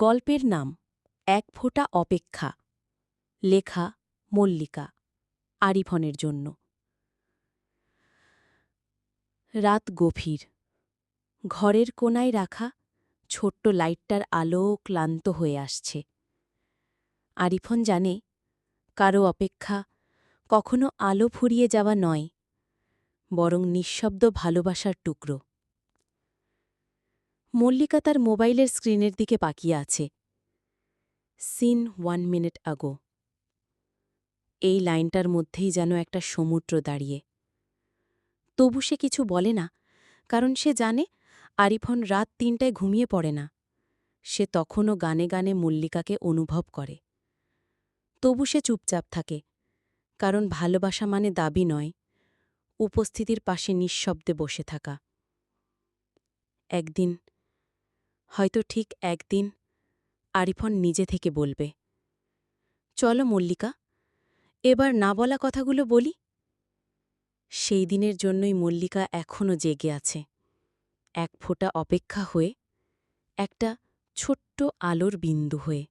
গল্পের নাম এক ফোঁটা অপেক্ষা। লেখা মল্লিকা, আরিফনের জন্য। রাত গভীর। ঘরের কোণায় রাখা ছোট্ট লাইটটার আলো ক্লান্ত হয়ে আসছে। আরিফন জানে, কারো অপেক্ষা কখনো আলো ফুরিয়ে যাওয়া নয়, বরং নিঃশব্দ ভালোবাসার টুকরো। মল্লিকা তার মোবাইলের স্ক্রিনের দিকে পাকিয়ে আছে। সিন 1 মিনিট আগো। এই লাইনটার মধ্যেই যেন একটা সমুদ্র দাঁড়িয়ে। তবু সে কিছু বলে না, কারণ সে জানে আরিফন রাত ৩টায় ঘুমিয়ে পড়ে না। সে তখনও গানে গানে মল্লিকাকে অনুভব করে। তবু সে চুপচাপ থাকে, কারণ ভালোবাসা মানে দাবি নয়, উপস্থিতির পাশে নিঃশব্দে বসে থাকা। একদিন, হয়তো ঠিক একদিন, আরিফন নিজে থেকে বলবে, চলো মল্লিকা, এবার না বলা কথাগুলো বলি। সেই দিনের জন্যই মল্লিকা এখনও জেগে আছে, এক ফোঁটা অপেক্ষা হয়ে, একটা ছোট্ট আলোর বিন্দু হয়ে।